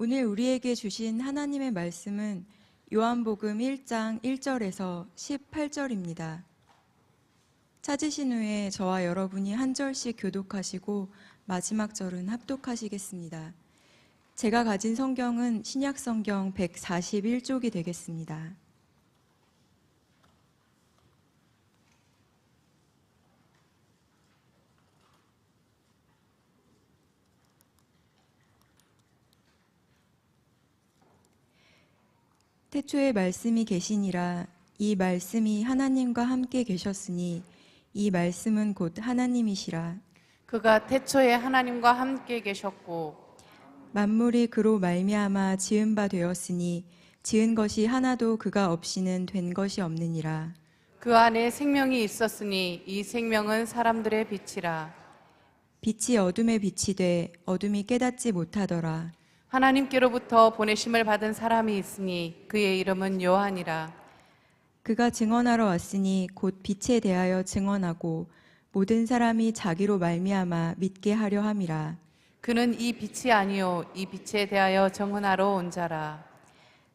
오늘 우리에게 주신 하나님의 말씀은 요한복음 1장 1절에서 18절입니다. 찾으신 후에 저와 여러분이 한 절씩 교독하시고 마지막 절은 합독하시겠습니다. 제가 가진 성경은 신약성경 141쪽이 되겠습니다. 태초에 말씀이 계시니라. 이 말씀이 하나님과 함께 계셨으니 이 말씀은 곧 하나님이시라. 그가 태초에 하나님과 함께 계셨고 만물이 그로 말미암아 지은 바 되었으니 지은 것이 하나도 그가 없이는 된 것이 없느니라. 그 안에 생명이 있었으니 이 생명은 사람들의 빛이라. 빛이 어둠에 빛이 돼 어둠이 깨닫지 못하더라. 하나님께로부터 보내심을 받은 사람이 있으니 그의 이름은 요한이라. 그가 증언하러 왔으니 곧 빛에 대하여 증언하고 모든 사람이 자기로 말미암아 믿게 하려 함이라. 그는 이 빛이 아니요 이 빛에 대하여 증언하러 온 자라.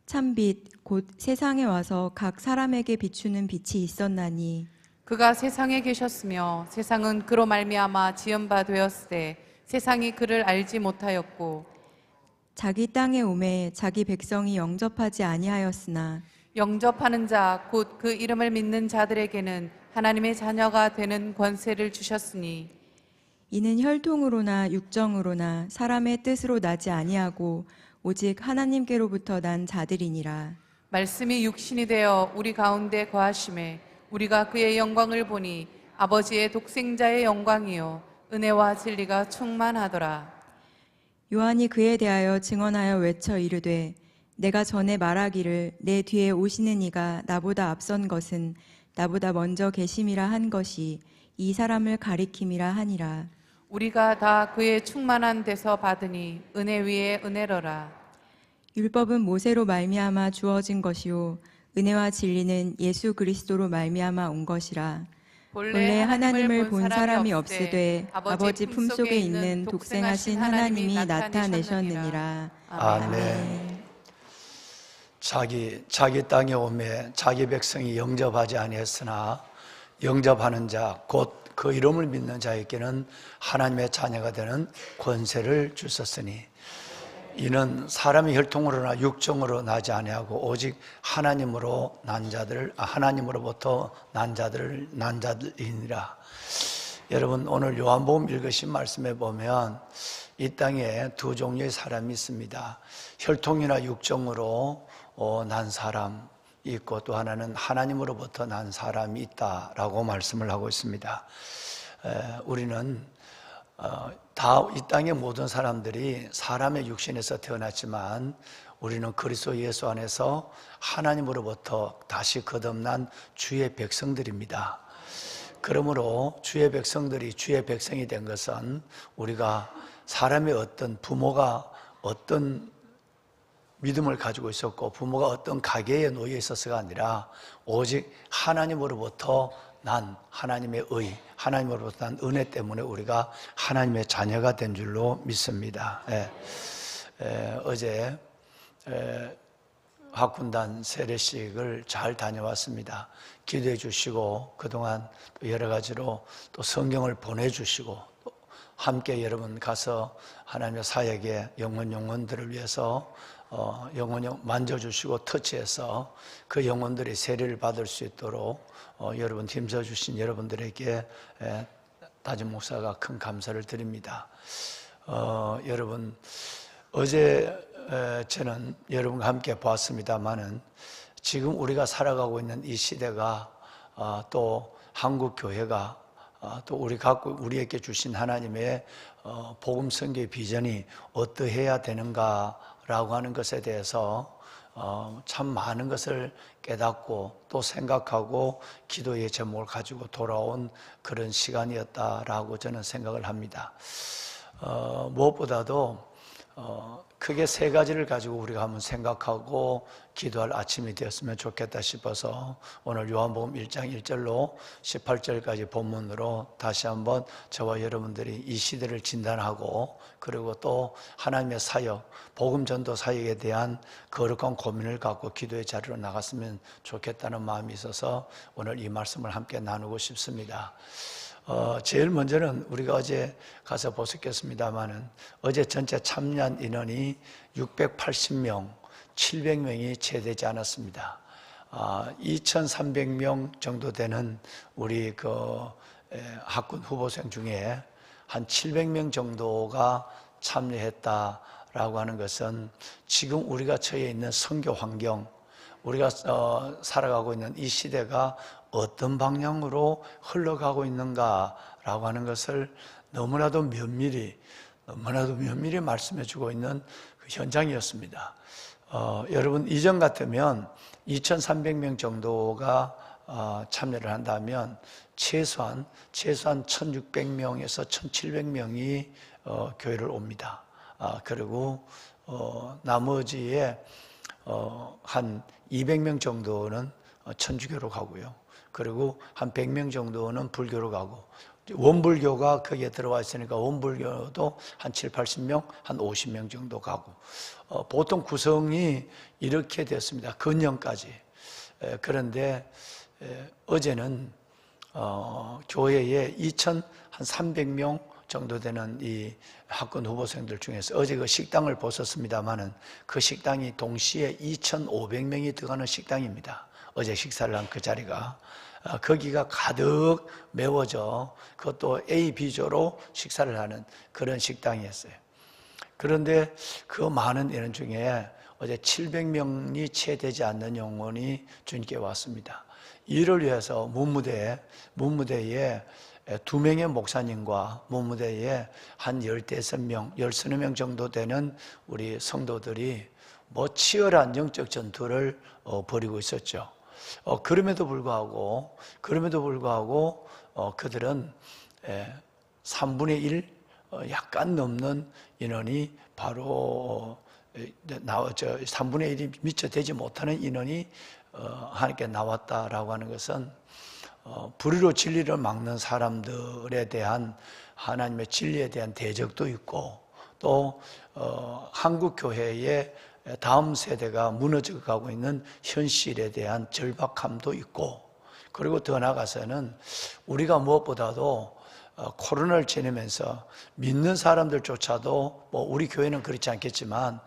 참빛 곧 세상에 와서 각 사람에게 비추는 빛이 있었나니 그가 세상에 계셨으며 세상은 그로 말미암아 지은 바 되었으되 세상이 그를 알지 못하였고 자기 땅에 오매 자기 백성이 영접하지 아니하였으나 영접하는 자 곧 그 이름을 믿는 자들에게는 하나님의 자녀가 되는 권세를 주셨으니 이는 혈통으로나 육정으로나 사람의 뜻으로 나지 아니하고 오직 하나님께로부터 난 자들이니라. 말씀이 육신이 되어 우리 가운데 거하심에 우리가 그의 영광을 보니 아버지의 독생자의 영광이요 은혜와 진리가 충만하더라. 요한이 그에 대하여 증언하여 외쳐 이르되 내가 전에 말하기를 내 뒤에 오시는 이가 나보다 앞선 것은 나보다 먼저 계심이라 한 것이 이 사람을 가리킴이라 하니라. 우리가 다 그의 충만한 데서 받으니 은혜 위에 은혜로라. 율법은 모세로 말미암아 주어진 것이요 은혜와 진리는 예수 그리스도로 말미암아 온 것이라. 본래 하나님을 본 사람이 없으되 아버지 품속에 있는 독생하신 하나님이 나타내셨느니라. 아멘. 자기 땅에 오매 자기 백성이 영접하지 아니했으나 영접하는 자 곧 그 이름을 믿는 자에게는 하나님의 자녀가 되는 권세를 주셨으니 이는 사람의 혈통으로나 육정으로 나지 아니하고 오직 하나님으로 난 자들 하나님으로부터 난 자들이니라. 여러분, 오늘 요한복음 읽으신 말씀에 보면 이 땅에 두 종류의 사람이 있습니다. 혈통이나 육정으로 난 사람 있고 또 하나는 하나님으로부터 난 사람이 있다라고 말씀을 하고 있습니다. 우리는 다 이 땅의 모든 사람들이 사람의 육신에서 태어났지만 우리는 그리스도 예수 안에서 하나님으로부터 다시 거듭난 주의 백성들입니다. 그러므로 주의 백성들이 주의 백성이 된 것은 우리가 사람의 어떤 부모가 어떤 믿음을 가지고 있었고 부모가 어떤 가계에 놓여 있어서가 아니라 오직 하나님으로부터 난 하나님의 의, 하나님으로부터 난 은혜 때문에 우리가 하나님의 자녀가 된 줄로 믿습니다. 어제 학군단 세례식을 잘 다녀왔습니다. 기도해 주시고 그동안 또 여러 가지로 또 성경을 보내주시고 또 함께 여러분 가서 하나님의 사역에 영혼들을 위해서 영혼 만져주시고 터치해서 그 영혼들이 세례를 받을 수 있도록 여러분 힘써주신 여러분들에게 다진 목사가 큰 감사를 드립니다. 여러분 어제 저는 여러분과 함께 보았습니다마는 지금 우리가 살아가고 있는 이 시대가 또 한국 교회가 또 우리에게 주신 하나님의 복음 선교의 비전이 어떠해야 되는가라고 하는 것에 대해서 참 많은 것을 깨닫고 또 생각하고 기도의 제목을 가지고 돌아온 그런 시간이었다라고 저는 생각을 합니다. 무엇보다도 크게 세 가지를 가지고 우리가 한번 생각하고 기도할 아침이 되었으면 좋겠다 싶어서 오늘 요한복음 1장 1절로 18절까지 본문으로 다시 한번 저와 여러분들이 이 시대를 진단하고 그리고 또 하나님의 사역, 복음 전도 사역에 대한 거룩한 고민을 갖고 기도의 자리로 나갔으면 좋겠다는 마음이 있어서 오늘 이 말씀을 함께 나누고 싶습니다. 제일 먼저는 우리가 어제 가서 보셨겠습니다만은 어제 전체 참여한 인원이 680명, 700명이 채되지 않았습니다. 2,300명 정도 되는 우리 학군 후보생 중에 한 700명 정도가 참여했다라고 하는 것은 지금 우리가 처해 있는 선교 환경, 우리가 살아가고 있는 이 시대가 어떤 방향으로 흘러가고 있는가라고 하는 것을 너무나도 면밀히 말씀해 주고 있는 그 현장이었습니다. 여러분 이전 같으면 2,300명 정도가 참여를 한다면 최소한 1,600명에서 1,700명이 교회를 옵니다. 그리고 나머지의 한 200명 정도는 천주교로 가고요. 그리고 한 100명 정도는 불교로 가고 원불교가 거기에 들어와 있으니까 원불교도 한 7, 80명, 한 50명 정도 가고 보통 구성이 이렇게 됐습니다. 근년까지. 그런데 어제는 교회에 2,300명 정도 되는 이 학군 후보생들 중에서 어제 그 식당을 보셨습니다마는 그 식당이 동시에 2,500명이 들어가는 식당입니다. 어제 식사를 한 그 자리가 거기가 가득 메워져 그것도 A, B조로 식사를 하는 그런 식당이었어요. 그런데 그 많은 인원 중에 어제 700명이 채되지 않는 영혼이 주님께 왔습니다. 이를 위해서 문무대에 2명의 목사님과 문무대에 한 15명, 10명 정도 되는 우리 성도들이 치열한 영적 전투를 벌이고 있었죠. 그럼에도 불구하고 그들은 3분의 1 약간 넘는 인원이 바로 3분의 1이 미처 되지 못하는 인원이 하나님께 나왔다라고 하는 것은 불의로 진리를 막는 사람들에 대한 하나님의 진리에 대한 대적도 있고 또 한국 교회의 다음 세대가 무너져 가고 있는 현실에 대한 절박함도 있고 그리고 더 나아가서는 우리가 무엇보다도 코로나를 지내면서 믿는 사람들조차도 우리 교회는 그렇지 않겠지만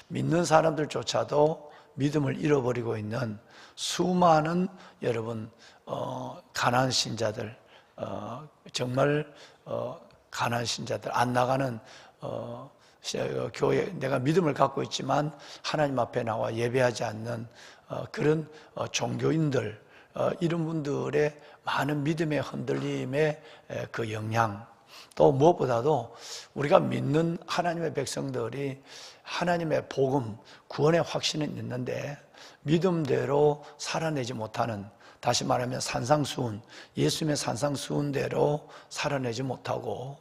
믿는 사람들조차도 믿음을 잃어버리고 있는 수많은 여러분 가난한 신자들 정말 가난한 신자들 안 나가는 교회 내가 믿음을 갖고 있지만 하나님 앞에 나와 예배하지 않는 그런 종교인들 이런 분들의 많은 믿음의 흔들림의 그 영향 또 무엇보다도 우리가 믿는 하나님의 백성들이 하나님의 복음 구원의 확신은 있는데 믿음대로 살아내지 못하는 다시 말하면 산상수훈 예수님의 산상수훈대로 살아내지 못하고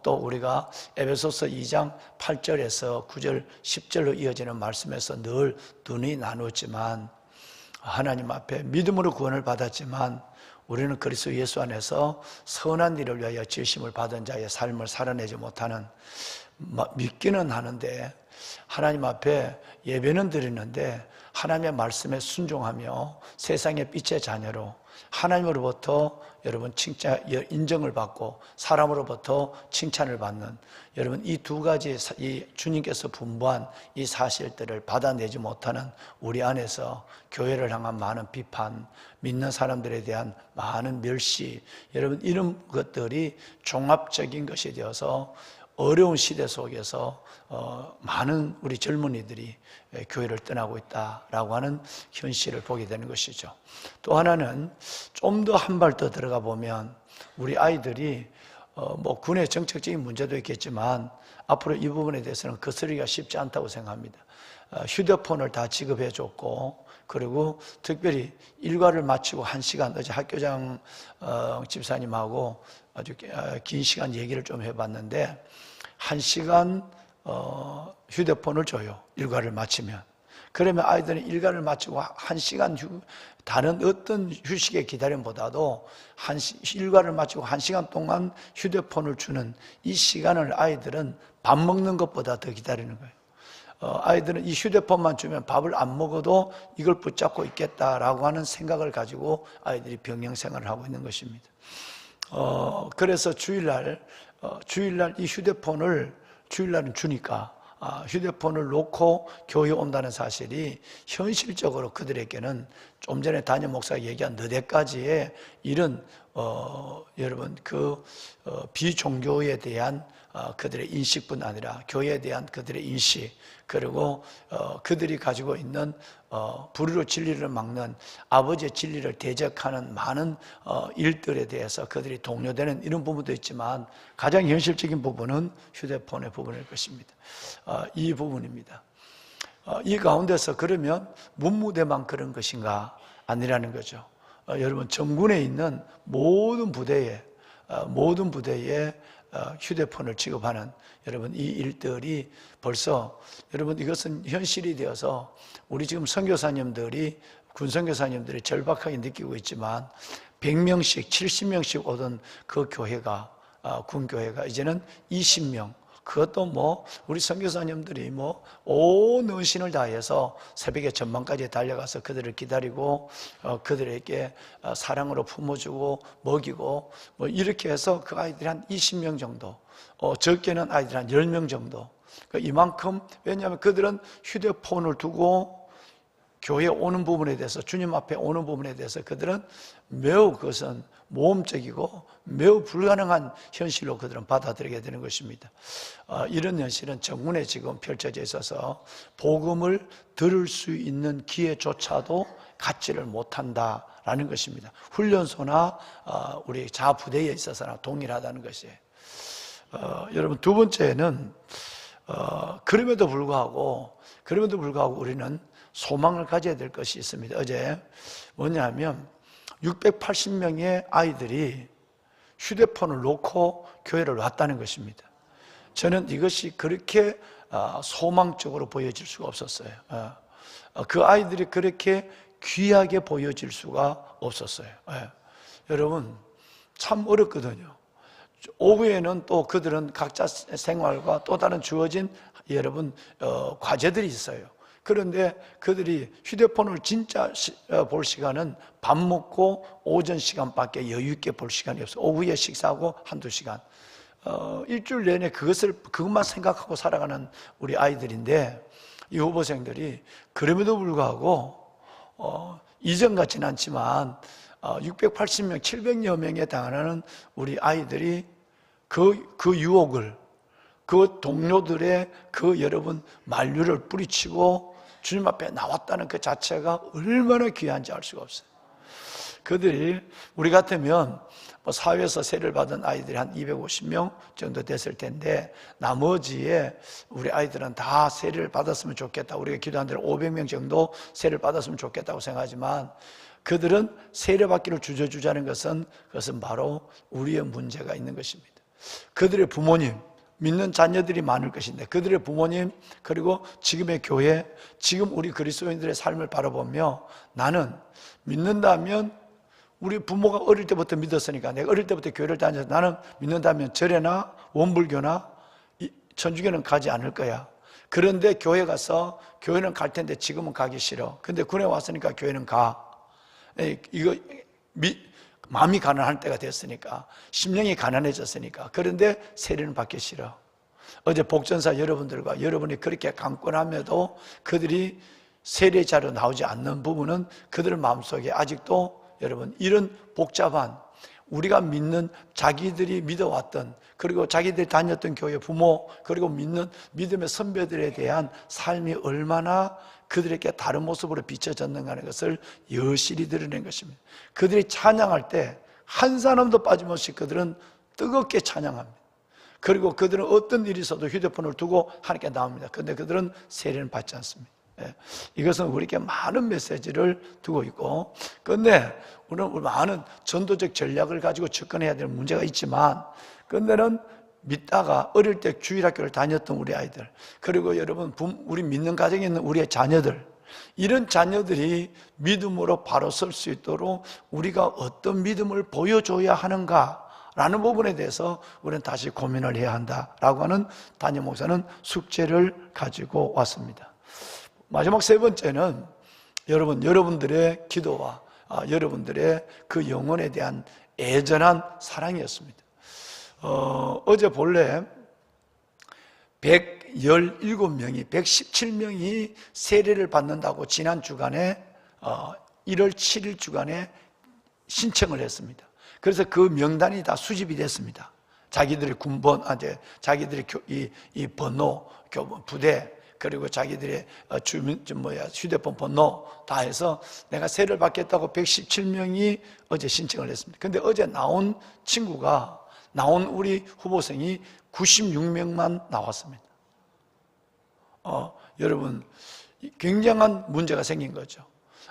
또 우리가 에베소서 2장 8절에서 9절 10절로 이어지는 말씀에서 늘 눈이 나누었지만 하나님 앞에 믿음으로 구원을 받았지만 우리는 그리스도 예수 안에서 선한 일을 위하여 지으심을 받은 자의 삶을 살아내지 못하는 믿기는 하는데 하나님 앞에 예배는 드리는데 하나님의 말씀에 순종하며 세상의 빛의 자녀로 하나님으로부터 여러분 인정을 받고 사람으로부터 칭찬을 받는 여러분 이 두 가지 이 주님께서 분부한 이 사실들을 받아내지 못하는 우리 안에서 교회를 향한 많은 비판, 믿는 사람들에 대한 많은 멸시 여러분 이런 것들이 종합적인 것이 되어서 어려운 시대 속에서 많은 우리 젊은이들이 교회를 떠나고 있다라고 하는 현실을 보게 되는 것이죠. 또 하나는 좀 더 한 발 더 들어가 보면 우리 아이들이 군의 정책적인 문제도 있겠지만 앞으로 이 부분에 대해서는 거스르기가 쉽지 않다고 생각합니다. 휴대폰을 다 지급해 줬고 그리고 특별히 일과를 마치고 1시간 어제 학교장 집사님하고 아주 긴 시간 얘기를 좀 해봤는데 1시간 휴대폰을 줘요. 일과를 마치면. 그러면 아이들은 일과를 마치고 1시간 다른 어떤 휴식의 기다림보다도 일과를 마치고 1시간 동안 휴대폰을 주는 이 시간을 아이들은 밥 먹는 것보다 더 기다리는 거예요. 아이들은 이 휴대폰만 주면 밥을 안 먹어도 이걸 붙잡고 있겠다라고 하는 생각을 가지고 아이들이 병영 생활을 하고 있는 것입니다. 그래서 주일날 이 휴대폰을 주일날은 주니까 휴대폰을 놓고 교회에 온다는 사실이 현실적으로 그들에게는 좀 전에 담임 목사가 얘기한 너댓가지의 이런 여러분 비종교에 대한 그들의 인식뿐 아니라 교회에 대한 그들의 인식, 그리고 그들이 가지고 있는 불의로 진리를 막는 아버지의 진리를 대적하는 많은 일들에 대해서 그들이 동요되는 이런 부분도 있지만 가장 현실적인 부분은 휴대폰의 부분일 것입니다. 이 부분입니다. 이 가운데서 그러면 문무대만 그런 것인가? 아니라는 거죠. 여러분 정군에 있는 모든 부대에 휴대폰을 취급하는 여러분 이 일들이 벌써 여러분 이것은 현실이 되어서 우리 지금 선교사님들이 군선교사님들이 절박하게 느끼고 있지만 100명씩 70명씩 오던 그 교회가 군교회가 이제는 20명, 그것도 뭐 우리 선교사님들이 온 헌신을 다해서 새벽에 전망까지 달려가서 그들을 기다리고 그들에게 사랑으로 품어주고 먹이고 이렇게 해서 그 아이들이 한 20명 정도, 적게는 아이들이 한 10명 정도, 이만큼. 왜냐하면 그들은 휴대폰을 두고 교회에 오는 부분에 대해서, 주님 앞에 오는 부분에 대해서 그들은 매우 그것은 모험적이고 매우 불가능한 현실로 그들은 받아들이게 되는 것입니다. 이런 현실은 정군에 지금 펼쳐져 있어서 복음을 들을 수 있는 기회조차도 갖지를 못한다라는 것입니다. 훈련소나 우리 자부대에 있어서나 동일하다는 것이에요. 여러분 두 번째는 그럼에도 불구하고 우리는 소망을 가져야 될 것이 있습니다. 어제 뭐냐면 680명의 아이들이 휴대폰을 놓고 교회를 왔다는 것입니다. 저는 이것이 그렇게 소망적으로 보여질 수가 없었어요. 그 아이들이 그렇게 귀하게 보여질 수가 없었어요. 여러분 참 어렵거든요. 오후에는 또 그들은 각자 생활과 또 다른 주어진 여러분 과제들이 있어요. 그런데 그들이 휴대폰을 진짜 볼 시간은 밥 먹고 오전 시간밖에 여유 있게 볼 시간이 없어요. 오후에 식사하고 한두 시간, 일주일 내내 그것만 생각하고 살아가는 우리 아이들인데, 이 후보생들이 그럼에도 불구하고 이전 같지는 않지만 680명, 700여 명에 달하는 우리 아이들이 그 유혹을, 그 동료들의 여러분 만류를 뿌리치고 주님 앞에 나왔다는 그 자체가 얼마나 귀한지 알 수가 없어요. 그들이 우리 같으면 사회에서 세례를 받은 아이들이 한 250명 정도 됐을 텐데, 나머지의 우리 아이들은 다 세례를 받았으면 좋겠다, 우리가 기도한 대로 500명 정도 세례를 받았으면 좋겠다고 생각하지만, 그들은 세례받기를 주저주자는 그것은 바로 우리의 문제가 있는 것입니다. 그들의 부모님, 믿는 자녀들이 많을 것인데 그들의 부모님, 그리고 지금의 교회, 지금 우리 그리스도인들의 삶을 바라보며 나는 믿는다면, 우리 부모가 어릴 때부터 믿었으니까, 내가 어릴 때부터 교회를 다녀서 나는 믿는다면 절에나 원불교나 천주교는 가지 않을 거야. 그런데 교회 가서, 교회는 갈 텐데 지금은 가기 싫어. 근데 군에 왔으니까 교회는 가. 이거 마음이 가난할 때가 됐으니까, 심령이 가난해졌으니까. 그런데 세례는 받기 싫어. 어제 복전사 여러분들과 여러분이 그렇게 강권함에도 그들이 세례자로 나오지 않는 부분은 그들 마음속에 아직도 여러분 이런 복잡한, 우리가 믿는, 자기들이 믿어왔던, 그리고 자기들이 다녔던 교회 부모, 그리고 믿는 믿음의 선배들에 대한 삶이 얼마나 그들에게 다른 모습으로 비춰졌는가 하는 것을 여실히 드러낸 것입니다. 그들이 찬양할 때 한 사람도 빠짐없이 그들은 뜨겁게 찬양합니다. 그리고 그들은 어떤 일이 있어도 휴대폰을 두고 하나님께 나옵니다. 그런데 그들은 세례는 받지 않습니다. 이것은 우리에게 많은 메시지를 두고 있고, 그런데 우리는 많은 전도적 전략을 가지고 접근해야 될 문제가 있지만, 그런데는 믿다가 어릴 때 주일학교를 다녔던 우리 아이들, 그리고 여러분 우리 믿는 가정에 있는 우리의 자녀들, 이런 자녀들이 믿음으로 바로 설 수 있도록 우리가 어떤 믿음을 보여줘야 하는가 라는 부분에 대해서 우리는 다시 고민을 해야 한다라고 하는 담임 목사는 숙제를 가지고 왔습니다. 마지막 세 번째는 여러분들의 기도와 여러분들의 그 영혼에 대한 애절한 사랑이었습니다. 어제 본래 117명이 117명이 세례를 받는다고 지난 주간에 1월 7일 주간에 신청을 했습니다. 그래서 그 명단이 다 수집이 됐습니다. 자기들의 군번, 자기들의 이 번호, 부대, 그리고 자기들의 휴대폰 번호 다 해서 내가 세례를 받겠다고 117명이 어제 신청을 했습니다. 근데 어제 나온 우리 후보생이 96명만 나왔습니다. 여러분, 굉장한 문제가 생긴 거죠.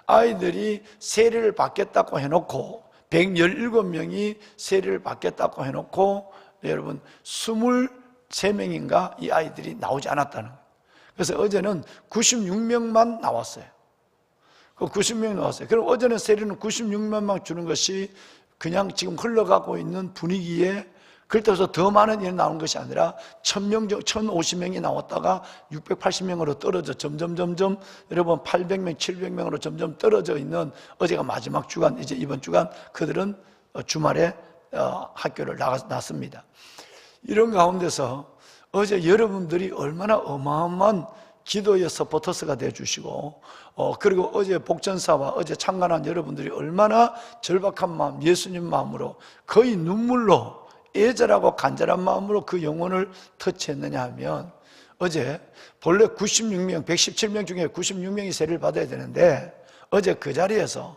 아이들이 세례를 받겠다고 해놓고 117명이 세례를 받겠다고 해놓고 여러분 23명인가 이 아이들이 나오지 않았다는 거예요. 그래서 어제는 96명만 나왔어요. 그 96명 나왔어요. 그럼 어제는 세례는 96명만 주는 것이 그냥 지금 흘러가고 있는 분위기에 그렇다고 더 많은 일이 나오는 것이 아니라 1000명, 1050명이 나왔다가 680명으로 떨어져 점점 여러분 800명, 700명으로 점점 떨어져 있는 어제가 마지막 주간, 이제 이번 주간 그들은 주말에 학교를 나왔습니다. 이런 가운데서 어제 여러분들이 얼마나 어마어마한 기도의 서포터스가 되어주시고 그리고 어제 복전사와 어제 참관한 여러분들이 얼마나 절박한 마음, 예수님 마음으로 거의 눈물로 애절하고 간절한 마음으로 그 영혼을 터치했느냐 하면 어제 본래 96명, 117명 중에 96명이 세례를 받아야 되는데 어제 그 자리에서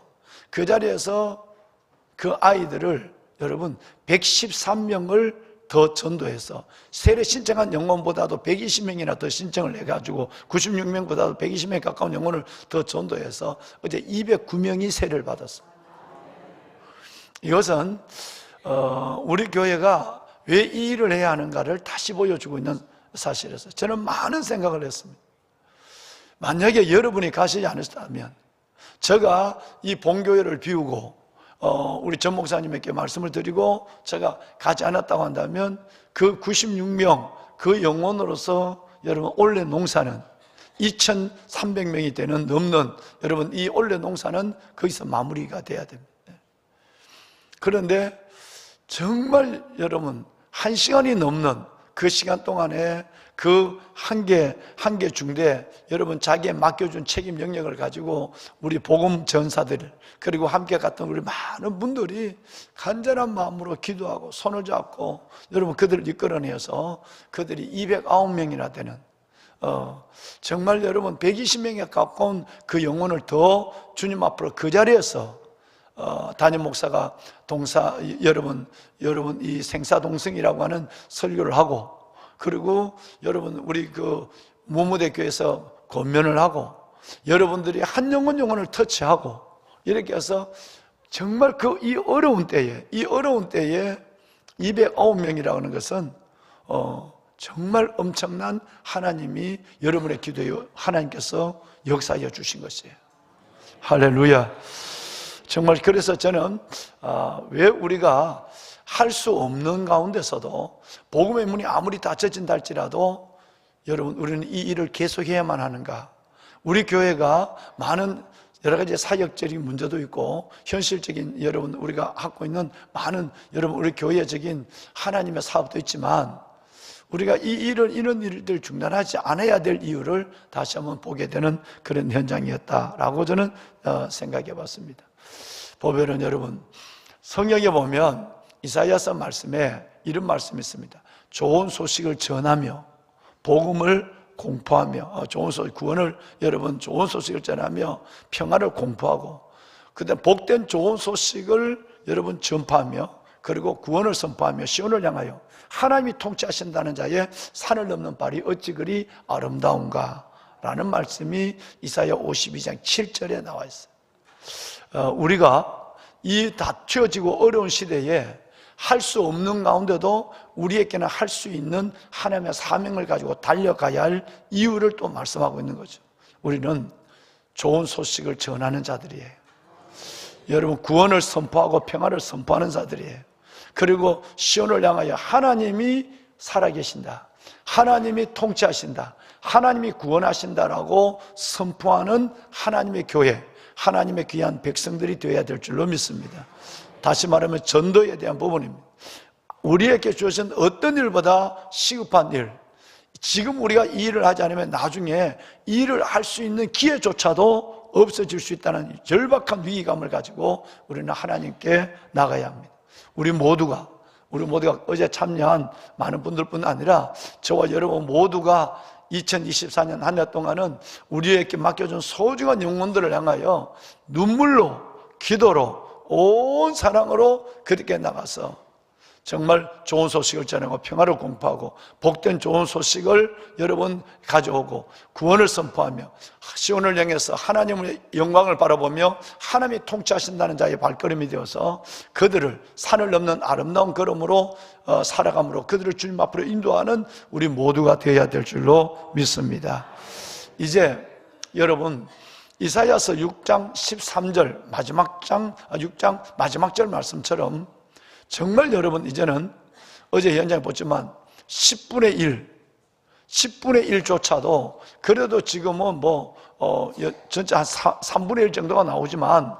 그 아이들을 여러분 113명을 더 전도해서 세례 신청한 영혼보다도 120명이나 더 신청을 해가지고 96명보다도 120명 가까운 영혼을 더 전도해서 어제 209명이 세례를 받았습니다. 이것은 우리 교회가 왜 이 일을 해야 하는가를 다시 보여주고 있는 사실이었어요. 저는 많은 생각을 했습니다. 만약에 여러분이 가시지 않으셨다면 제가 이 본교회를 비우고 우리 전 목사님에게 말씀을 드리고 제가 가지 않았다고 한다면 그 96명 그 영혼으로서 여러분 올해 농사는 2300명이 넘는 여러분 이 올해 농사는 거기서 마무리가 돼야 됩니다. 그런데 정말 여러분 1시간이 넘는 그 시간 동안에 그 한 개 중대 여러분 자기의 맡겨준 책임 영역을 가지고 우리 복음 전사들 그리고 함께 갔던 우리 많은 분들이 간절한 마음으로 기도하고 손을 잡고 여러분 그들을 이끌어내서 그들이 209명이나 되는 정말 여러분 120명에 가까운 그 영혼을 더 주님 앞으로 그 자리에서 담임 목사가 여러분 이 생사동성이라고 하는 설교를 하고 그리고 여러분 우리 그 무무대 교회에서 권면을 하고 여러분들이 한 영혼을 터치하고 이렇게 해서 정말 이 어려운 때에 209명이라고 하는 것은 정말 엄청난 하나님이 여러분의 기도에 하나님께서 역사하여 주신 것이에요. 할렐루야. 정말 그래서 저는 왜 우리가 할 수 없는 가운데서도 복음의 문이 아무리 닫혀진다 할지라도 여러분 우리는 이 일을 계속해야만 하는가? 우리 교회가 많은 여러 가지 사역적인 문제도 있고 현실적인 여러분 우리가 갖고 있는 많은 여러분 우리 교회적인 하나님의 사업도 있지만 우리가 이런 일들 중단하지 않아야 될 이유를 다시 한번 보게 되는 그런 현장이었다라고 저는 생각해 봤습니다. 보면은 여러분 성경에 보면 이사야서 말씀에 이런 말씀이 있습니다. 좋은 소식을 전하며 복음을 공포하며 좋은 소식 구원을 여러분 좋은 소식을 전하며 평화를 공포하고 그다음 복된 좋은 소식을 여러분 전파하며 그리고 구원을 선포하며 시온을 향하여 하나님이 통치하신다는 자의 산을 넘는 발이 어찌 그리 아름다운가 라는 말씀이 이사야 52장 7절에 나와 있어요. 우리가 이 닫혀지고 어려운 시대에 할 수 없는 가운데도 우리에게는 할 수 있는 하나님의 사명을 가지고 달려가야 할 이유를 또 말씀하고 있는 거죠. 우리는 좋은 소식을 전하는 자들이에요. 여러분, 구원을 선포하고 평화를 선포하는 자들이에요. 그리고 시온을 향하여 하나님이 살아계신다, 하나님이 통치하신다, 하나님이 구원하신다라고 선포하는 하나님의 교회, 하나님의 귀한 백성들이 되어야 될 줄로 믿습니다. 다시 말하면 전도에 대한 부분입니다. 우리에게 주어진 어떤 일보다 시급한 일, 지금 우리가 이 일을 하지 않으면 나중에 이 일을 할 수 있는 기회조차도 없어질 수 있다는 절박한 위기감을 가지고 우리는 하나님께 나가야 합니다. 우리 모두가 어제 참여한 많은 분들뿐 아니라 저와 여러분 모두가 2024년 한 해 동안은 우리에게 맡겨준 소중한 영혼들을 향하여 눈물로, 기도로, 온 사랑으로 그렇게 나가서 정말 좋은 소식을 전하고 평화를 공포하고 복된 좋은 소식을 여러분 가져오고 구원을 선포하며 시온을 향해서 하나님의 영광을 바라보며 하나님이 통치하신다는 자의 발걸음이 되어서 그들을 산을 넘는 아름다운 걸음으로 살아감으로 그들을 주님 앞으로 인도하는 우리 모두가 되어야 될 줄로 믿습니다. 이제 여러분, 이사야서 6장 13절6장 마지막 절 말씀처럼 정말 여러분 이제는 어제 현장에 보지만 10분의 1조차도 그래도 지금은 전체 한 3분의 1 정도가 나오지만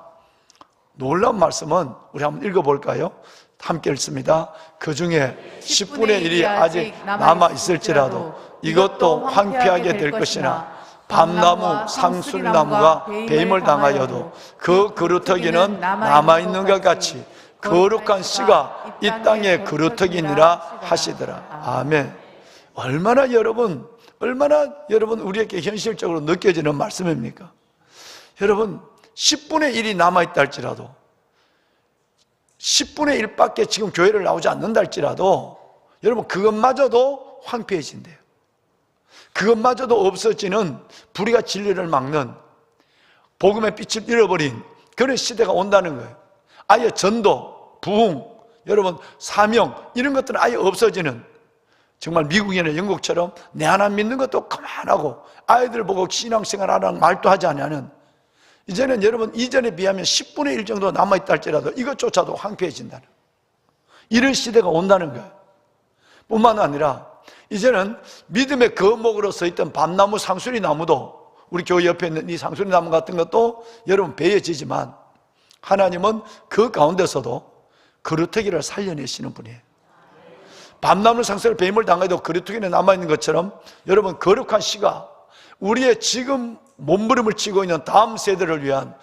놀라운 말씀은 우리 한번 읽어볼까요? 함께 읽습니다. 그 중에 10분의 1이 아직 남아있을지라도 이것도 황폐하게 될 것이나 밤나무, 상수리나무가 배임을 당하여도 그 그루터기는 남아있는 것 같이 거룩한 씨가 이 땅에 그루터기니라 하시더라. 아멘. 얼마나 여러분 우리에게 현실적으로 느껴지는 말씀입니까? 여러분, 10분의 1이 남아있다 할지라도 10분의 1밖에 지금 교회를 나오지 않는다 할지라도 여러분 그것마저도 황폐해진대요. 그것마저도 없어지는 불의가 진리를 막는 복음의 빛을 잃어버린 그런 시대가 온다는 거예요. 아예 전도, 부흥, 여러분 사명 이런 것들은 아예 없어지는, 정말 미국이나 영국처럼 내 하나 믿는 것도 그만하고 아이들 보고 신앙생활 하라는 말도 하지 않는, 이제는 여러분 이전에 비하면 10분의 1 정도 남아있다 할지라도 이것조차도 황폐해진다는 이런 시대가 온다는 거예요. 뿐만 아니라 이제는 믿음의 거목으로 서있던 밤나무, 상수리 나무도, 우리 교회 옆에 있는 이 상수리 나무 같은 것도 여러분 베어지지만 하나님은 그 가운데서도 그루터기를 살려내시는 분이에요. 밤나무, 상수리 배임을 당해도 그루터기는 남아있는 것처럼 여러분 거룩한 씨가 우리의 지금 몸부림을 치고 있는 다음 세대를 위한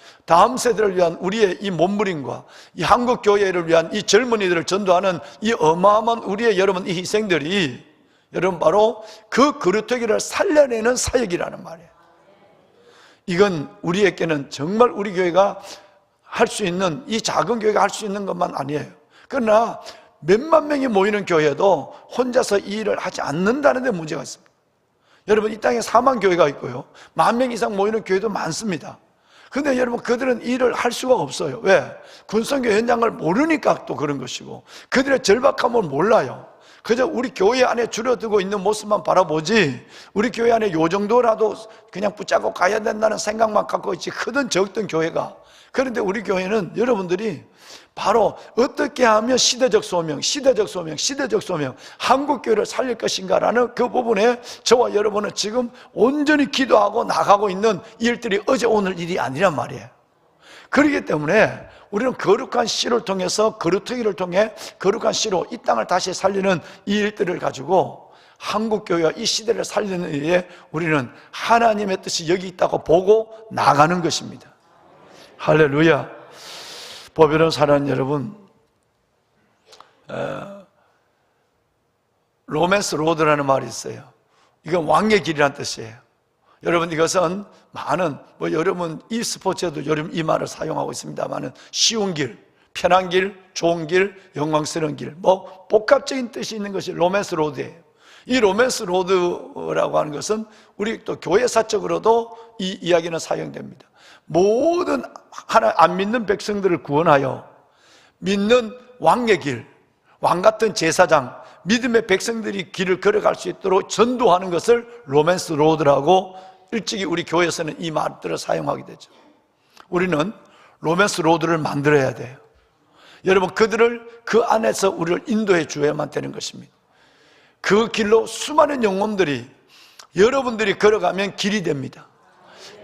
우리의 이 몸부림과 이 한국 교회를 위한 이 젊은이들을 전도하는 이 어마어마한 우리의 여러분 이 희생들이 여러분 바로 그 그루터기를 살려내는 사역이라는 말이에요. 이건 우리에게는 정말 우리 교회가 할 수 있는, 이 작은 교회가 할 수 있는 것만 아니에요. 그러나 몇만 명이 모이는 교회도 혼자서 이 일을 하지 않는다는 데 문제가 있습니다. 여러분 이 땅에 4만 교회가 있고요 10,000명 이상 모이는 교회도 많습니다. 근데 여러분 그들은 일을 할 수가 없어요. 왜? 군성교 현장을 모르니까 또 그런 것이고 그들의 절박함을 몰라요. 그저 우리 교회 안에 줄어들고 있는 모습만 바라보지 우리 교회 안에 요 정도라도 그냥 붙잡고 가야 된다는 생각만 갖고 있지 크든 적든 교회가. 그런데 우리 교회는 여러분들이 바로 어떻게 하면 시대적 소명, 한국 교회를 살릴 것인가라는 그 부분에 저와 여러분은 지금 온전히 기도하고 나가고 있는 일들이 어제 오늘 일이 아니란 말이에요. 그렇기 때문에 우리는 거룩한 씨를 통해서, 그루터기를 통해 거룩한 씨로 이 땅을 다시 살리는 이 일들을 가지고 한국 교회와 이 시대를 살리는 일에 우리는 하나님의 뜻이 여기 있다고 보고 나가는 것입니다. 할렐루야. 보배로운 사랑하는 여러분, 로맨스 로드라는 말이 있어요. 이건 왕의 길이라는 뜻이에요. 여러분 이것은 많은 여러분 이 스포츠에도 여러분 이 말을 사용하고 있습니다만은 쉬운 길, 편한 길, 좋은 길, 영광스러운 길, 복합적인 뜻이 있는 것이 로맨스 로드예요. 이 로맨스 로드라고 하는 것은 우리 또 교회사적으로도 이 이야기는 사용됩니다. 모든 하나 안 믿는 백성들을 구원하여 믿는 왕의 길, 왕 같은 제사장, 믿음의 백성들이 길을 걸어갈 수 있도록 전도하는 것을 로맨스 로드라고 일찍이 우리 교회에서는 이 말들을 사용하게 되죠. 우리는 로맨스 로드를 만들어야 돼요. 여러분, 그들을 그 안에서 우리를 인도해 주어야만 되는 것입니다. 그 길로 수많은 영혼들이 여러분들이 걸어가면 길이 됩니다.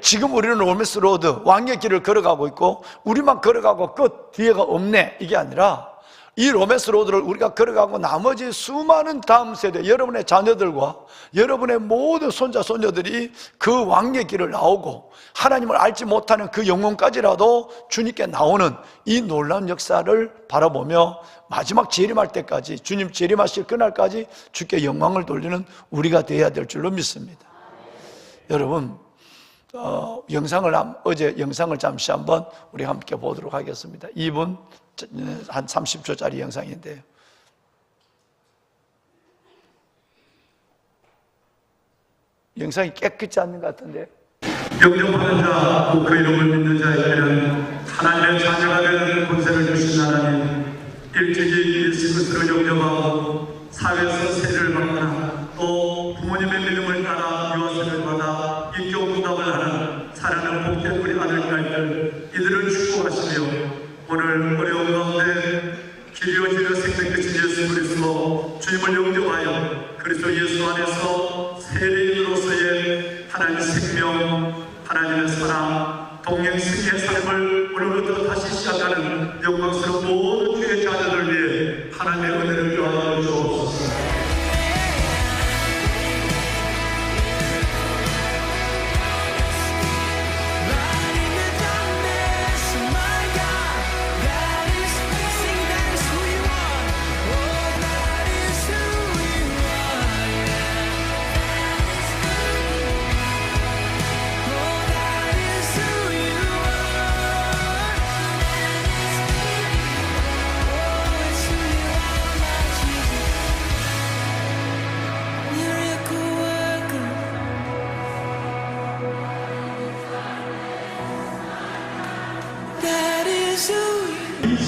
지금 우리는 로맨스 로드, 왕의 길을 걸어가고 있고 우리만 걸어가고 끝, 뒤에가 없네, 이게 아니라 이 로맨스 로드를 우리가 걸어가고 나머지 수많은 다음 세대, 여러분의 자녀들과 여러분의 모든 손자, 손녀들이 그 왕의 길을 나오고 하나님을 알지 못하는 그 영혼까지라도 주님께 나오는 이 놀라운 역사를 바라보며 마지막 재림할 때까지, 주님 재림하실 그날까지 주께 영광을 돌리는 우리가 되어야 될 줄로 믿습니다. 여러분, 어제 영상을 잠시 한번 우리 함께 보도록 하겠습니다. 2분 한 30초짜리 영상인데요. 영상이 깨끗지 않는 것 같은데. 영접하는 자, 또 그 이름을 믿는 자에게는 하나님의 자녀가 되는 권세를 주신 하나님, 일찍이 예수 그리스도를 영접하고 사회에서 세례를 받거나 또 부모님의 믿음을 따라 유아세를 받아 인격 응답을 하는 사랑하는 복된 우리 아들딸들, 이들을 축복하시며 오늘 어려운 가운데 길이요 진리요 생명 끝인 예수 그리스도 주님을 영접하여 그리스도 예수 안에서 세례인으로서의 하나님의 생명, 하나님의 사랑, 동행승의 삶을 오늘부터 다시 시작하는 영광스러운 모든 주의 자녀들 위해 하나님의 은혜를 주하여 주옵소서.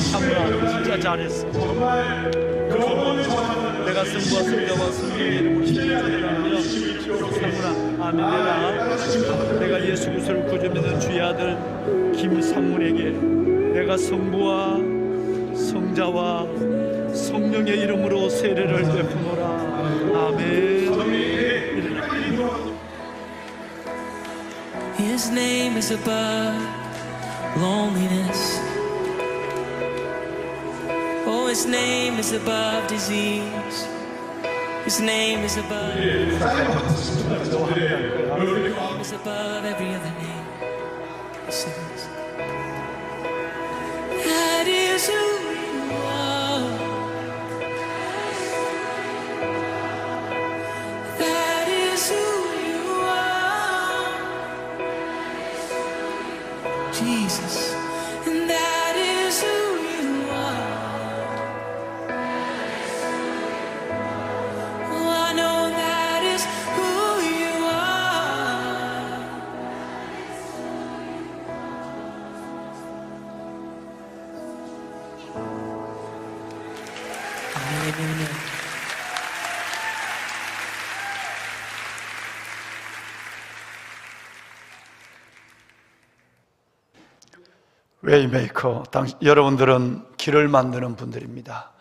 사무라, 진짜 잘했어. 내가 승부와 승자와 승리의 이름으로 시작하며 사무라, 아멘해라. 내가 예수 그리스도를 구주 믿는 주의 아들 김상문에게 내가 성부와 성자와 성령의 이름으로 세례를 베푸노라. 아멘. His name is above loneliness. Oh, His name is above disease. His name is above. His name is above every other name. Listen to this. That is who you are. That is who you are, Jesus. And that is who you are. Oh, I know that is who you are. Hallelujah. 웨이메이커, 여러분들은 길을 만드는 분들입니다.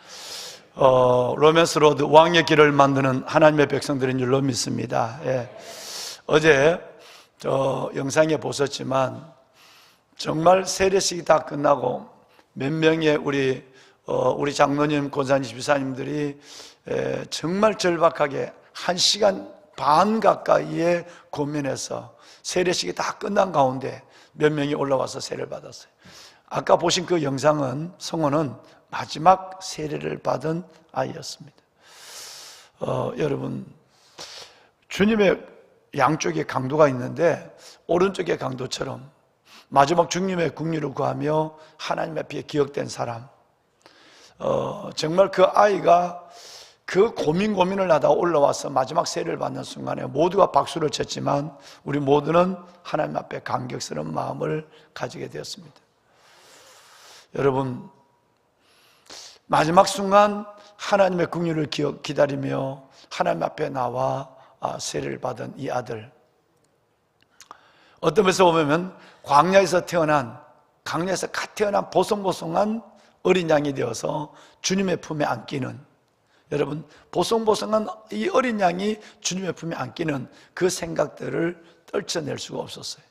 로맨스 로드, 왕의 길을 만드는 하나님의 백성들인 줄로 믿습니다. 예. 어제 영상에 보셨지만 정말 세례식이 다 끝나고 몇 명의 우리 장로님, 권사님, 집사님들이 정말 절박하게 1시간 반 가까이에 고민해서 세례식이 다 끝난 가운데 몇 명이 올라와서 세례를 받았어요. 아까 보신 그 영상은, 성호는 마지막 세례를 받은 아이였습니다. 여러분, 주님의 양쪽에 강도가 있는데 오른쪽의 강도처럼 마지막 주님의 국리를 구하며 하나님 앞에 기억된 사람, 정말 그 아이가 그 고민을 하다 올라와서 마지막 세례를 받는 순간에 모두가 박수를 쳤지만 우리 모두는 하나님 앞에 감격스러운 마음을 가지게 되었습니다. 여러분, 마지막 순간 하나님의 긍휼을 기다리며 하나님 앞에 나와 세례를 받은 이 아들, 어떤 면에서 보면 광야에서 갓 태어난 보송보송한 어린 양이 되어서 주님의 품에 안기는, 여러분, 보송보송한 이 어린 양이 주님의 품에 안기는 그 생각들을 떨쳐낼 수가 없었어요.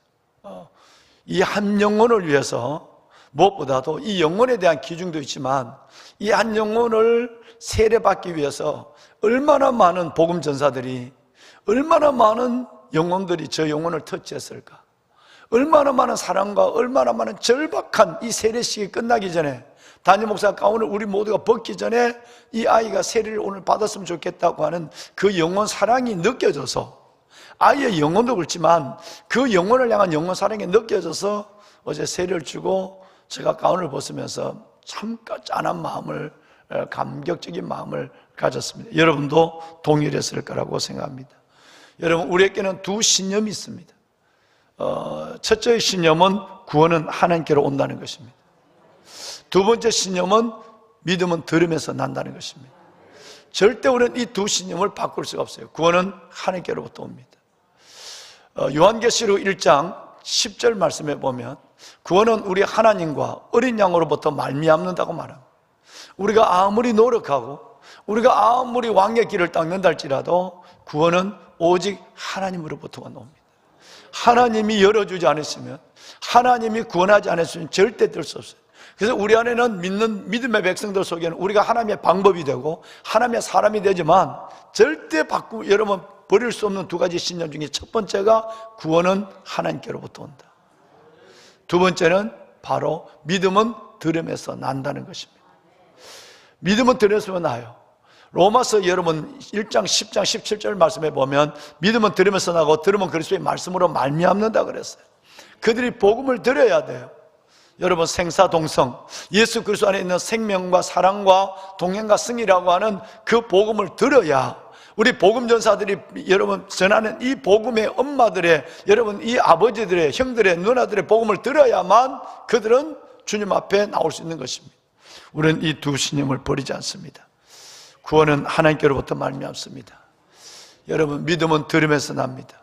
이 한 영혼을 위해서, 무엇보다도 이 영혼에 대한 기중도 있지만 이 한 영혼을 세례받기 위해서 얼마나 많은 복음 전사들이, 얼마나 많은 영혼들이 저 영혼을 터치했을까. 얼마나 많은 사랑과 얼마나 많은 절박한 이 세례식이 끝나기 전에, 담임 목사 가운을 우리 모두가 벗기 전에 이 아이가 세례를 오늘 받았으면 좋겠다고 하는 그 영혼 사랑이 느껴져서, 아이의 영혼도 그렇지만 그 영혼을 향한 영혼 사랑이 느껴져서 어제 세례를 주고 제가 가운을 벗으면서 참 짠한 마음을, 감격적인 마음을 가졌습니다. 여러분도 동일했을 거라고 생각합니다. 여러분, 우리에게는 두 신념이 있습니다. 첫째 신념은 구원은 하나님께로 온다는 것입니다. 두 번째 신념은 믿음은 들음에서 난다는 것입니다. 절대 우리는 이 두 신념을 바꿀 수가 없어요. 구원은 하나님께로부터 옵니다. 요한계시록 1장 10절 말씀에 보면 구원은 우리 하나님과 어린 양으로부터 말미암는다고 말합니다. 우리가 아무리 노력하고 우리가 아무리 왕의 길을 닦는다 할지라도 구원은 오직 하나님으로부터가 옵니다. 하나님이 열어주지 않으시면, 하나님이 구원하지 않으시면 절대 될 수 없어요. 그래서 우리 안에는 믿는 믿음의 백성들 속에는 우리가 하나님의 방법이 되고 하나님의 사람이 되지만 절대 여러분 버릴 수 없는 두 가지 신념 중에 첫 번째가 구원은 하나님께로부터 온다. 두 번째는 바로 믿음은 들음에서 난다는 것입니다. 믿음은 들음에서 나요. 로마서 여러분 1장 10장 17절 말씀에 보면 믿음은 들으면서 나고 들으면 그리스도의 말씀으로 말미암는다 그랬어요. 그들이 복음을 들어야 돼요. 여러분, 생사동성, 예수 그리스도 안에 있는 생명과 사랑과 동행과 승리라고 하는 그 복음을 들어야, 우리 복음 전사들이 여러분 전하는 이 복음의 엄마들의, 여러분 이 아버지들의, 형들의, 누나들의 복음을 들어야만 그들은 주님 앞에 나올 수 있는 것입니다. 우리는 이 두 신념을 버리지 않습니다. 구원은 하나님께로부터 말미암습니다. 여러분, 믿음은 들음에서 납니다.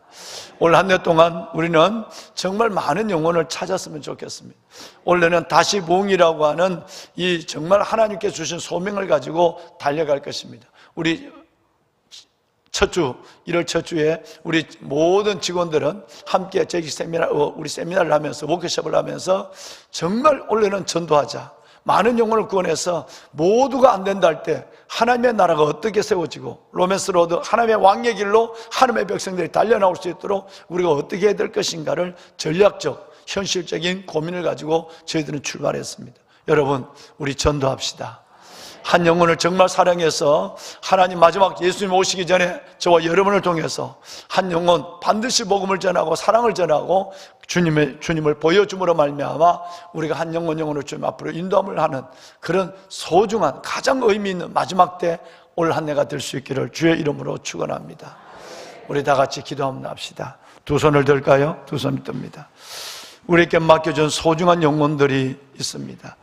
올 한 해 동안 우리는 정말 많은 영혼을 찾았으면 좋겠습니다. 올해는 다시 부흥이라고 하는 이 정말 하나님께 주신 소명을 가지고 달려갈 것입니다. 우리 첫 주, 1월 첫 주에 우리 모든 직원들은 함께 저기 우리 세미나를 하면서, 워크숍을 하면서 정말 올해는 전도하자, 많은 영혼을 구원해서 모두가 안 된다 할 때 하나님의 나라가 어떻게 세워지고 로맨스 로드, 하나님의 왕의 길로 하나님의 백성들이 달려나올 수 있도록 우리가 어떻게 해야 될 것인가를 전략적, 현실적인 고민을 가지고 저희들은 출발했습니다. 여러분, 우리 전도합시다. 한 영혼을 정말 사랑해서 하나님 마지막 예수님 오시기 전에 저와 여러분을 통해서 한 영혼 반드시 복음을 전하고 사랑을 전하고 주님을 보여줌으로 말미암아 우리가 한 영혼을 주님 앞으로 인도함을 하는 그런 소중한, 가장 의미 있는 마지막 때 올 한 해가 될 수 있기를 주의 이름으로 축원합니다. 우리 다 같이 기도 한번 합시다. 두 손을 들까요? 두 손을 듭니다. 우리에게 맡겨준 소중한 영혼들이 있습니다.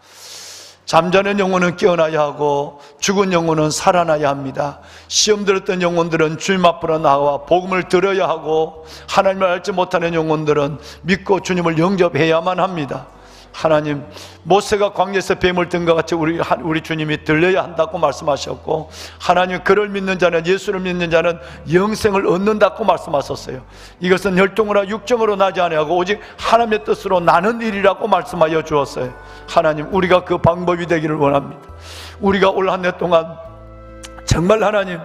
잠자는 영혼은 깨어나야 하고 죽은 영혼은 살아나야 합니다. 시험 들었던 영혼들은 주님 앞으로 나와 복음을 들어야 하고 하나님을 알지 못하는 영혼들은 믿고 주님을 영접해야만 합니다. 하나님, 모세가 광야에서 뱀을 든 것 같이 우리 주님이 들려야 한다고 말씀하셨고, 하나님, 그를 믿는 자는, 예수를 믿는 자는 영생을 얻는다고 말씀하셨어요. 이것은 혈통으로 육정으로 나지 아니하고 오직 하나님의 뜻으로 나는 일이라고 말씀하여 주었어요. 하나님, 우리가 그 방법이 되기를 원합니다. 우리가 올 한 해 동안 정말 하나님,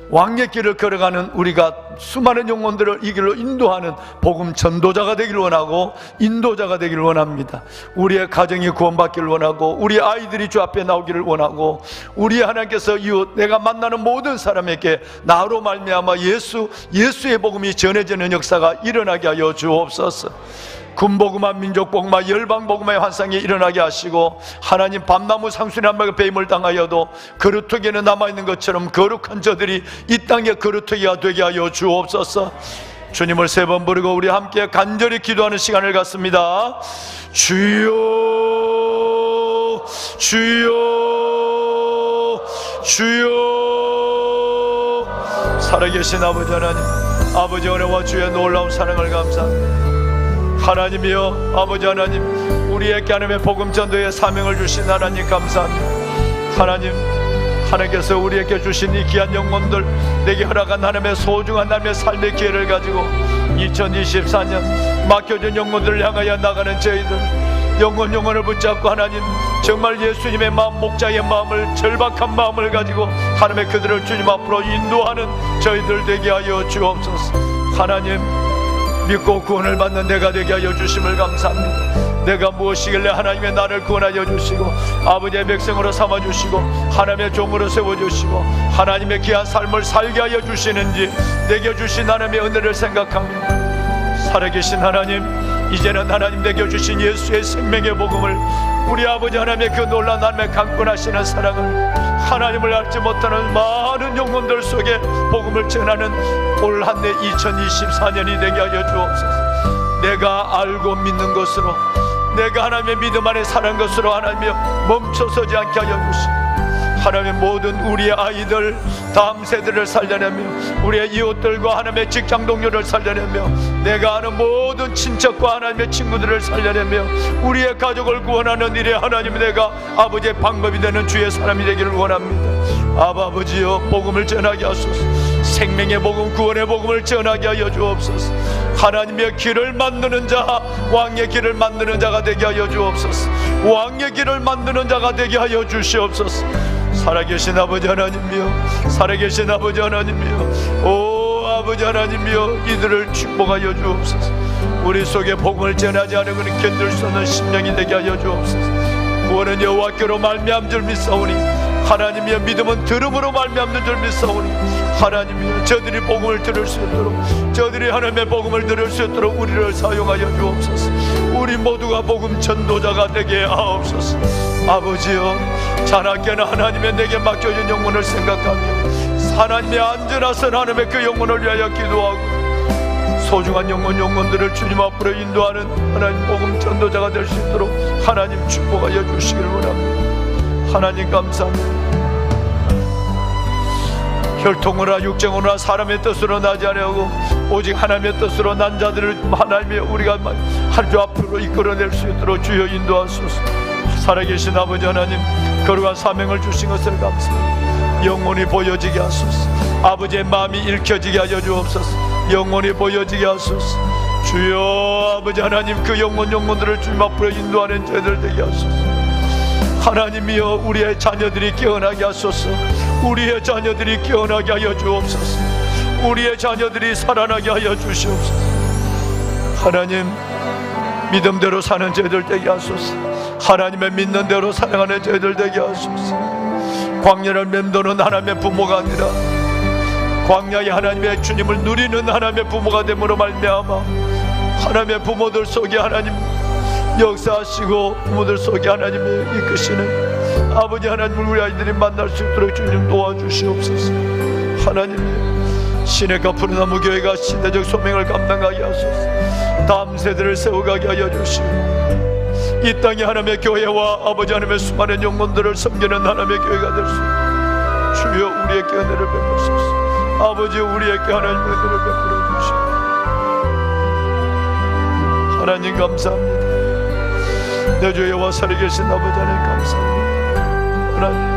왕의 길을 걸어가는 우리가 수많은 영혼들을 이 길로 인도하는 복음 전도자가 되기를 원하고 인도자가 되기를 원합니다. 우리의 가정이 구원받기를 원하고 우리 아이들이 주 앞에 나오기를 원하고 우리 하나님께서 이웃, 내가 만나는 모든 사람에게 나로 말미암아 예수의 복음이 전해지는 역사가 일어나게 하여 주옵소서. 군복음화, 민족복음화, 열방복음화의 환상이 일어나게 하시고 하나님, 밤나무 상순이 한 마리가 배임을 당하여도 거루터기에는 남아있는 것처럼 거룩한 저들이 이 땅의 거루터기가 되게 하여 주옵소서. 주님을 세 번 부르고 우리 함께 간절히 기도하는 시간을 갖습니다. 주여, 주여, 주여. 살아계신 아버지 하나님, 아버지 은혜와 주의 놀라운 사랑을 감사합니다. 하나님이여, 아버지 하나님, 우리에게 하나님의 복음 전도의 사명을 주신 하나님 감사합니다. 하나님께서 우리에게 주신 이 귀한 영혼들, 내게 허락한 하나님의 소중한 하나님의 삶의 기회를 가지고 2024년 맡겨진 영혼들을 향하여 나가는 저희들, 영혼을 붙잡고 하나님 정말 예수님의 마음, 목자의 마음을, 절박한 마음을 가지고 하나님의 그들을 주님 앞으로 인도하는 저희들 되게 하여 주옵소서. 하나님, 믿고 구원을 받는 내가 되게 하여 주심을 감사합니다. 내가 무엇이길래 하나님의 나를 구원하여 주시고 아버지의 백성으로 삼아주시고 하나님의 종으로 세워주시고 하나님의 귀한 삶을 살게 하여 주시는지 내게 주신 하나님의 은혜를 생각하며, 살아계신 하나님, 이제는 하나님 내게 주신 예수의 생명의 복음을, 우리 아버지 하나님의 그 놀라운 하나님의 강권하시는 사랑을, 하나님을 알지 못하는 많은 영혼들 속에 복음을 전하는 올 한 해 2024년이 되게 하여 주옵소서. 내가 알고 믿는 것으로, 내가 하나님의 믿음 안에 사는 것으로 하나님이여 멈춰서지 않게 하여 주시고, 하나님의 모든 우리의 아이들, 다음 세대를 살려내며 우리의 이웃들과 하나님의 직장 동료를 살려내며 내가 아는 모든 친척과 하나님의 친구들을 살려내며 우리의 가족을 구원하는 일에 하나님, 내가 아버지의 방법이 되는 주의 사람이 되기를 원합니다. 아버지여, 복음을 전하게 하소서. 생명의 복음, 구원의 복음을 전하게 하여 주옵소서. 하나님의 길을 만드는 자, 왕의 길을 만드는 자가 되게 하여 주옵소서. 왕의 길을 만드는 자가 되게 하여 주시옵소서. 살아계신 아버지 하나님이여, 살아계신 아버지 하나님이여, 오 아버지 하나님이여, 이들을 축복하여 주옵소서. 우리 속에 복음을 전하지 않으면 견딜 수 없는 심령이 되게 하여 주옵소서. 구원은 여호와께로 말미암은 줄 믿사오니, 하나님이여, 믿음은 들음으로 말미암는 줄 믿사오니, 하나님이여, 저들이 복음을 들을 수 있도록, 저들이 하나님의 복음을 들을 수 있도록 우리를 사용하여 주옵소서. 우리 모두가 복음 전도자가 되게 하옵소서. 아버지여, 자나깨나 하나님의 내게 맡겨진 영혼을 생각하며 하나님의 안전하신 하나님의 그 영혼을 위하여 기도하고, 소중한 영혼들을 주님 앞으로 인도하는 하나님 복음 전도자가 될 수 있도록 하나님 축복하여 주시길 원합니다. 하나님 감사합니다. 혈통으로나 육정으로나 사람의 뜻으로 나지 아니하고 오직 하나님의 뜻으로 난 자들을 하나님의 우리가 한 주 앞으로 이끌어낼 수 있도록 주여 인도하소서. 살아계신 아버지 하나님, 거룩한 사명을 주신 것을 감사합니다. 영원히 보여지게 하소서. 아버지의 마음이 읽혀지게 하여 주옵소서. 영원히 보여지게 하소서. 주여 아버지 하나님, 그 영혼들을 주님 앞으로 인도하는 저희들 되게 하소서. 하나님이여, 우리의 자녀들이 깨어나게 하소서. 우리의 자녀들이 깨어나게 하여 주옵소서. 우리의 자녀들이 살아나게 하여 주시옵소서. 하나님, 믿음대로 사는 저희들 되게 하소서. 하나님의 믿는 대로 살아가는 저희들 되게 하소서. 광야를 맴도는 하나님의 부모가 아니라 광야의 하나님의 주님을 누리는 하나님의 부모가 됨으로 말미암아 하나님의 부모들 속에 하나님 역사하시고 부모들 속에 하나님의 이끄시는 아버지 하나님을 우리 아이들이 만날 수 있도록 주님 도와주시옵소서. 하나님, 시내가 푸른나무 교회가 시대적 소명을 감당하게 하소서. 다음 세대를 세워가게 하여 주시고 이 땅에 하나님의 교회와 아버지 하나님의 수많은 영혼들을 섬기는 하나님의 교회가 될 수 있도록 주여 우리에게 은혜를 베푸소서. 아버지, 우리에게 하나님의 은혜를 베풀어 주시고 하나님 감사합니다. 내 주여와 살아계신 아버지 하나님 감사합니다. 하나님